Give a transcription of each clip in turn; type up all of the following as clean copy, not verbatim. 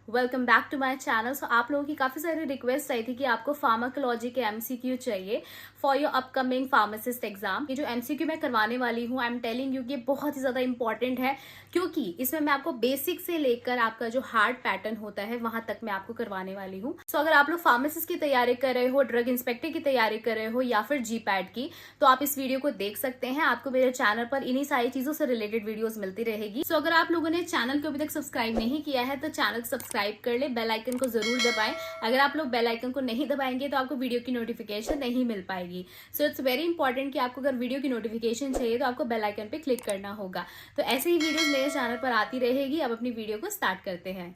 Welcome back to my channel. So आप लोगों की काफ़ी सारी रिक्वेस्ट आई थी कि आपको फार्माकोलॉजी के एमसीक्यू चाहिए for your upcoming pharmacist exam. ये जो एमसीक्यू मैं करवाने वाली हूँ, आई एम टेलिंग यू, ये बहुत ही ज़्यादा इंपॉर्टेंट है क्योंकि इसमें मैं आपको बेसिक से लेकर आपका जो हार्ड पैटर्न होता है वहां तक मैं आपको करवाने वाली हूँ। सो अगर आप लोग फार्मासिस्ट की तैयारी कर रहे हो, ड्रग इंस्पेक्टर की तैयारी कर रहे हो या फिर जीपैट की, तो आप इस वीडियो को देख सकते हैं। आपको मेरे चैनल पर इन्हीं सारी चीजों से रिलेटेड वीडियोस मिलती रहेगी। सो अगर आप लोगों ने चैनल को अभी तक सब्सक्राइब नहीं किया है तो चैनल को सब्सक्राइब कर ले, बेल आइकन को जरूर दबाएं। अगर आप लोग बेल आइकन को नहीं दबाएंगे तो आपको वीडियो की नोटिफिकेशन नहीं मिल पाएगी। सो इट्स वेरी इंपॉर्टेंट कि आपको अगर वीडियो की नोटिफिकेशन चाहिए तो आपको बेल आइकन पे क्लिक करना होगा। तो ऐसे ही वीडियोस मेरे चैनल पर आती रहेगी। अब अपनी वीडियो को स्टार्ट करते हैं।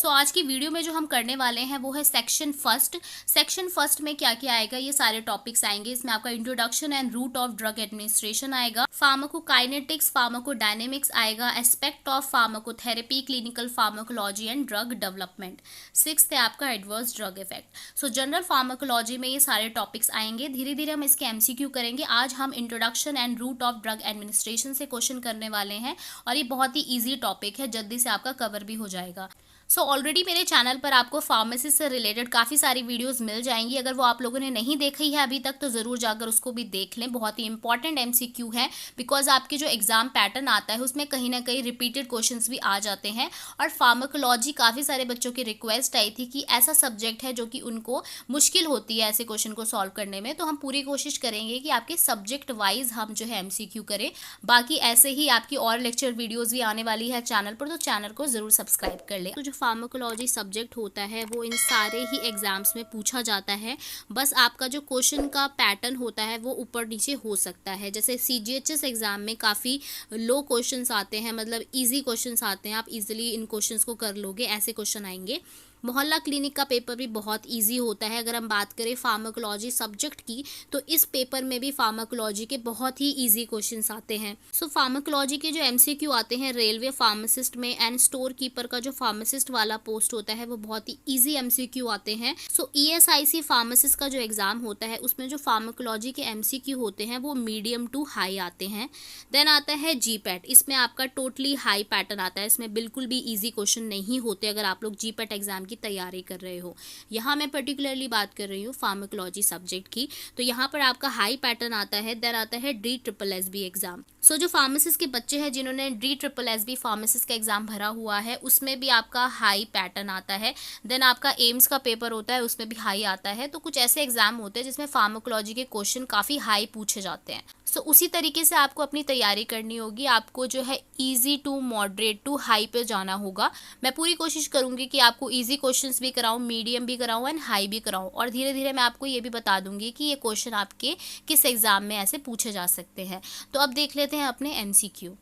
आज की वीडियो में जो हम करने वाले हैं वो है सेक्शन फर्स्ट। सेक्शन फर्स्ट में क्या क्या आएगा, ये सारे टॉपिक्स आएंगे। इसमें आपका introduction and route of drug administration आएगा, फार्माकोकाइनेटिक्स, फार्माकोडायनेमिक्स आएगा, aspect of pharmacotherapy, clinical pharmacology and drug development. Sixth है आपका adverse drug effect. General pharmacology में ये सारे टॉपिक्स आएंगे। धीरे धीरे हम इसके एमसीक्यू करेंगे। आज हम introduction and route of drug administration से क्वेश्चन करने वाले हैं और ये बहुत ही ईजी टॉपिक है, जल्दी से आपका कवर भी हो जाएगा। ऑलरेडी मेरे चैनल पर आपको फार्मेसी से रिलेटेड काफ़ी सारी वीडियोस मिल जाएंगी। अगर वो आप लोगों ने नहीं देखी है अभी तक तो ज़रूर जाकर उसको भी देख लें। बहुत ही इंपॉर्टेंट एमसीक्यू है बिकॉज आपके जो एग्जाम पैटर्न आता है उसमें कहीं ना कहीं रिपीटेड क्वेश्चंस भी आ जाते हैं। और फार्माकोलॉजी काफ़ी सारे बच्चों की रिक्वेस्ट आई थी कि ऐसा सब्जेक्ट है जो कि उनको मुश्किल होती है ऐसे क्वेश्चन को सॉल्व करने में, तो हम पूरी कोशिश करेंगे कि आपके सब्जेक्ट वाइज हम जो है एमसीक्यू करें। बाकी ऐसे ही आपकी और लेक्चर वीडियोज़ भी आने वाली है चैनल पर, तो चैनल को ज़रूर सब्सक्राइब कर ले। तो जो फार्माकोलॉजी सब्जेक्ट होता है वो इन सारे ही एग्जाम्स में पूछा जाता है। बस आपका जो क्वेश्चन का पैटर्न होता है वो ऊपर नीचे हो सकता है। जैसे सीजीएचएस एग्जाम में काफ़ी लो क्वेश्चंस आते हैं, मतलब इजी क्वेश्चंस आते हैं, आप इजीली इन क्वेश्चंस को कर लोगे, ऐसे क्वेश्चन आएंगे। मोहल्ला क्लिनिक का पेपर भी बहुत इजी होता है। अगर हम बात करें फार्माकोलॉजी सब्जेक्ट की तो इस पेपर में भी फार्माकोलॉजी के बहुत ही इजी क्वेश्चंस आते हैं। फार्माकोलॉजी के जो एमसीक्यू आते हैं रेलवे फार्मासिस्ट में एंड स्टोर कीपर का जो फार्मासिस्ट वाला पोस्ट होता है वो बहुत ही इजी एमसीक्यू आते हैं। ईएसआईसी फार्मासिस्ट का जो एग्जाम होता है उसमें जो फार्माकोलॉजी के एमसीक्यू होते हैं वो मीडियम टू हाई आते हैं। देन आता है जीपैट, इसमें आपका टोटली हाई पैटर्न आता है। इसमें बिल्कुल भी इजी क्वेश्चन नहीं होते अगर आप लोग जीपैट एग्जाम की तैयारी कर रहे हो। यहाँ मैं पर्टिकुलरली बात कर रही हूँ फार्माकोलॉजी सब्जेक्ट की, तो यहाँ पर आपका हाई पैटर्न आता है। देन आता है DSSB एग्जाम। जो फार्मासिस्ट के बच्चे हैं जिन्होंने DSSB फार्मासिस्ट का एग्जाम भरा हुआ है उसमें भी आपका हाई पैटर्न आता है। देन आपका एम्स का पेपर होता है उसमें भी हाई आता है। तो कुछ ऐसे एग्जाम होते हैं जिसमें फार्माकोलॉजी के क्वेश्चन काफ़ी हाई पूछे जाते हैं। उसी तरीके से आपको अपनी तैयारी करनी होगी। आपको जो है easy to moderate to high पे जाना होगा। मैं पूरी कोशिश करूंगी कि आपको इजी क्वेश्चंस भी कराऊं, मीडियम भी कराऊं एंड हाई भी कराऊं, और धीरे धीरे मैं आपको ये भी बता दूंगी कि ये क्वेश्चन आपके किस एग्जाम में ऐसे पूछे जा सकते हैं। तो अब देख लेते हैं अपने एमसीक्यू।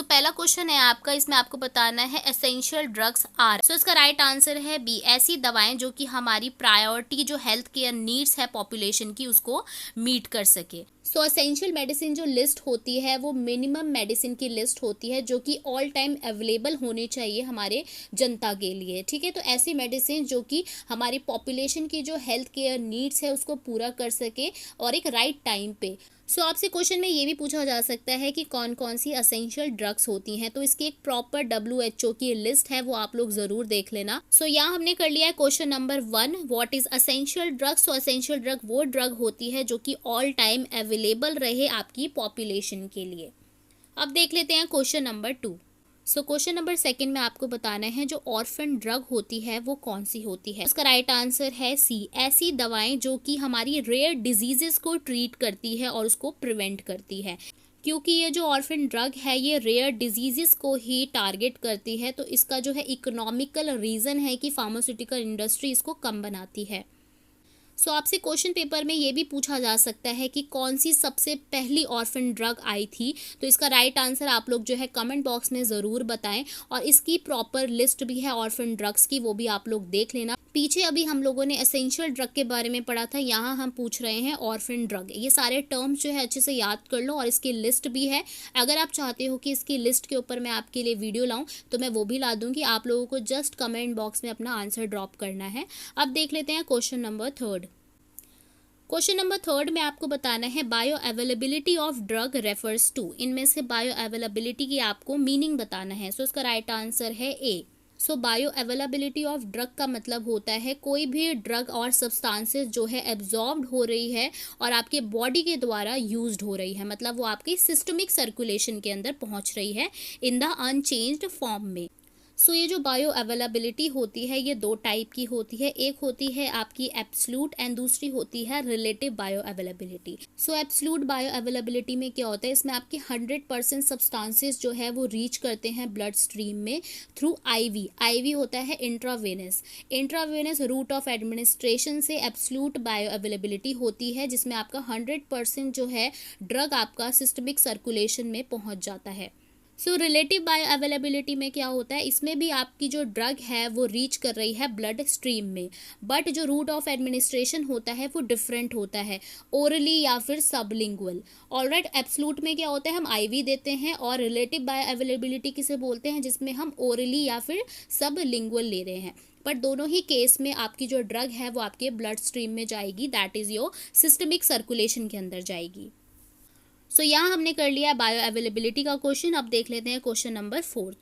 पहला क्वेश्चन है आपका, इसमें आपको बताना है एसेंशियल ड्रग्स आर। इसका राइट आंसर है बी, ऐसी दवाएं जो कि हमारी प्रायोरिटी जो हेल्थ केयर नीड्स है पॉपुलेशन की उसको मीट कर सके। एसेंशियल मेडिसिन जो लिस्ट होती है वो मिनिमम मेडिसिन की लिस्ट होती है जो कि ऑल टाइम अवेलेबल होने चाहिए हमारे जनता के लिए। ठीक है, तो ऐसी मेडिसिन जो कि हमारी पॉपुलेशन की जो हेल्थ केयर नीड्स है उसको पूरा कर सके और एक राइट टाइम पे। आपसे क्वेश्चन में ये भी पूछा जा सकता है कि कौन कौन सी असेंशियल ड्रग्स होती हैं, तो इसकी एक प्रॉपर WHO की लिस्ट है, वो आप लोग जरूर देख लेना। यहाँ हमने कर लिया है question number 1, what is essential drugs. Essential drug वो ड्रग होती है जो कि ऑल टाइम अवेलेबल रहे आपकी पॉपुलेशन के लिए। अब देख लेते हैं क्वेश्चन नंबर 2। क्वेश्चन नंबर 2 में आपको बताना है जो ऑर्फन ड्रग होती है वो कौन सी होती है। उसका राइट आंसर है सी, ऐसी दवाएं जो कि हमारी रेयर डिजीजेस को ट्रीट करती है और उसको प्रिवेंट करती है। क्योंकि ये जो ऑर्फन ड्रग है ये रेयर डिजीजेस को ही टारगेट करती है, तो इसका जो है इकोनॉमिकल रीज़न है कि फार्मास्यूटिकल इंडस्ट्री इसको कम बनाती है। आपसे क्वेश्चन पेपर में ये भी पूछा जा सकता है कि कौन सी सबसे पहली ऑर्फन ड्रग आई थी, तो इसका राइट आंसर आप लोग जो है कमेंट बॉक्स में ज़रूर बताएं, और इसकी प्रॉपर लिस्ट भी है ऑर्फन ड्रग्स की, वो भी आप लोग देख लेना। पीछे अभी हम लोगों ने एसेंशियल ड्रग के बारे में पढ़ा था, यहाँ हम पूछ रहे हैं ऑर्फन ड्रग। ये सारे टर्म्स जो है अच्छे से याद कर लो, और इसकी लिस्ट भी है। अगर आप चाहते हो कि इसकी लिस्ट के ऊपर मैं आपके लिए वीडियो लाऊं तो मैं वो भी ला दूंगी। आप लोगों को जस्ट कमेंट बॉक्स में अपना आंसर ड्रॉप करना है। अब देख लेते हैं क्वेश्चन नंबर 3। क्वेश्चन नंबर 3 में आपको बताना है bioavailability of drug refers to. इनमें से बायो अवेलेबिलिटी की आपको मीनिंग बताना है। इसका राइट आंसर है ए, सो बायो अवेलेबिलिटी ऑफ ड्रग का मतलब होता है कोई भी ड्रग और सब्सटेंसेस जो है एब्जॉर्ब्ड हो रही है और आपके बॉडी के द्वारा यूज्ड हो रही है, मतलब वो आपकी सिस्टमिक सर्कुलेशन के अंदर पहुंच रही है इन द अनचेंज्ड फॉर्म में। सो ये जो बायो अवेलेबिलिटी होती है ये दो टाइप की होती है, एक होती है आपकी एब्सलूट एंड दूसरी होती है रिलेटिव बायो अवेलेबिलिटी। सो एब्सलूट बायो अवेलेबिलिटी में क्या होता है, इसमें आपकी 100% सब्सटेंसेस जो है वो रीच करते हैं ब्लड स्ट्रीम में थ्रू आईवी। आईवी होता है intravenous. Intravenous route of administration से एब्सलूट बायो अवेलेबिलिटी होती है जिसमें आपका 100% जो है ड्रग आपका सिस्टमिक सर्कुलेशन में पहुंच जाता है। सो रिलेटिव बायो अवेलेबिलिटी में क्या होता है, इसमें भी आपकी जो ड्रग है वो रीच कर रही है ब्लड स्ट्रीम में, बट जो रूट ऑफ एडमिनिस्ट्रेशन होता है वो डिफरेंट होता है, ओरली या फिर सबलिंगुअल। ऑलराइट, एब्सलूट में क्या होता है, हम आईवी देते हैं, और रिलेटिव बायो अवेलेबिलिटी किसे बोलते हैं, जिसमें हम ओरली या फिर सबलिंगुअल ले रहे हैं। बट दोनों ही केस में आपकी जो ड्रग है वो आपके ब्लड स्ट्रीम में जाएगी, that is your systemic circulation के अंदर जाएगी। सो यहाँ हमने कर लिया है बायो अवेलेबिलिटी का क्वेश्चन। अब देख लेते हैं question number 4।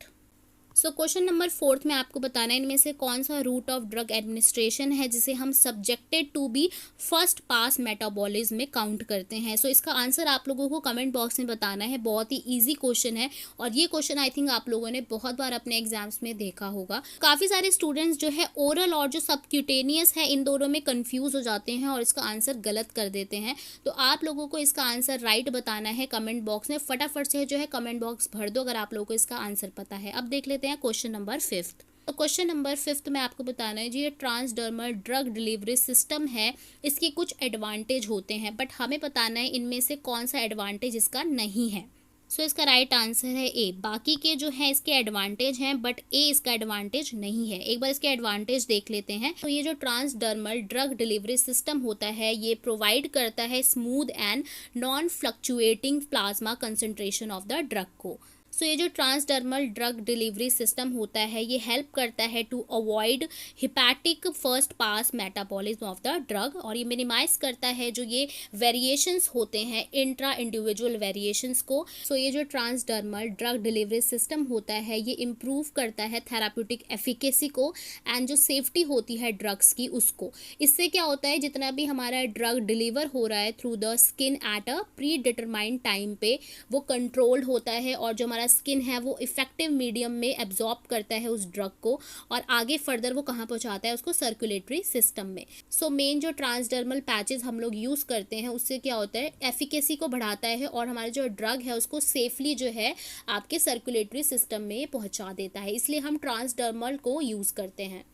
So question number 4 में आपको बताना है इनमें से कौन सा रूट ऑफ ड्रग एडमिनिस्ट्रेशन है जिसे हम subjected to be first pass metabolism में काउंट करते हैं। सो इसका आंसर आप लोगों को कमेंट बॉक्स में बताना है। बहुत ही इजी क्वेश्चन है और ये क्वेश्चन आई थिंक आप लोगों ने बहुत बार अपने एग्जाम्स में देखा होगा। काफ़ी सारे स्टूडेंट्स जो है ओरल और जो सबक्यूटेनियस है इन दोनों में कन्फ्यूज हो जाते हैं और इसका आंसर गलत कर देते हैं। तो आप लोगों को इसका आंसर राइट बताना है कमेंट बॉक्स में। फटाफट से जो है कमेंट बॉक्स भर दो अगर आप लोगों को इसका आंसर पता है। अब देख लेते हैं क्वेश्चन नंबर 5। तो क्वेश्चन नंबर 5 में आपको बताना है जी, ये ट्रांसडर्मल ड्रग डिलीवरी सिस्टम है, इसके कुछ एडवांटेज होते हैं, बट हमें बताना है इनमें से कौन सा एडवांटेज इसका नहीं है। सो इसका राइट आंसर है ए। बाकी के जो है इसके एडवांटेज हैं बट ए इसका एडवांटेज नहीं है। एक बार इसके एडवांटेज देख लेते हैं। तो ये जो ट्रांसडर्मल ड्रग डिलीवरी सिस्टम होता है ये प्रोवाइड करता है smooth and non fluctuating plasma concentration of the drug को। सो ये जो ट्रांसडर्मल ड्रग डिलीवरी सिस्टम होता है ये हेल्प करता है to avoid hepatic first pass metabolism of the drug, और ये मिनिमाइज करता है जो ये वेरिएशंस होते हैं इंट्रा इंडिविजुअल वेरिएशंस को। सो ये जो ट्रांसडर्मल ड्रग डिलीवरी सिस्टम होता है ये इम्प्रूव करता है थेराप्यूटिक एफिकेसी को एंड जो सेफ्टी होती है ड्रग्स की उसको। इससे क्या होता है, जितना भी हमारा ड्रग डिलीवर हो रहा है through the skin at a pre determined time पे वो कंट्रोल्ड होता है और जो हमारा स्किन है वो इफेक्टिव मीडियम में एब्जॉर्ब करता है उस ड्रग को और आगे फर्दर वो कहाँ पहुँचाता है उसको, सर्कुलेटरी सिस्टम में। सो मेन जो ट्रांसडर्मल पैचेस हम लोग यूज़ करते हैं उससे क्या होता है, एफिकेसी को बढ़ाता है और हमारे जो ड्रग है उसको सेफली जो है आपके सर्कुलेटरी सिस्टम में पहुँचा देता है, इसलिए हम ट्रांसडर्मल को यूज़ करते हैं।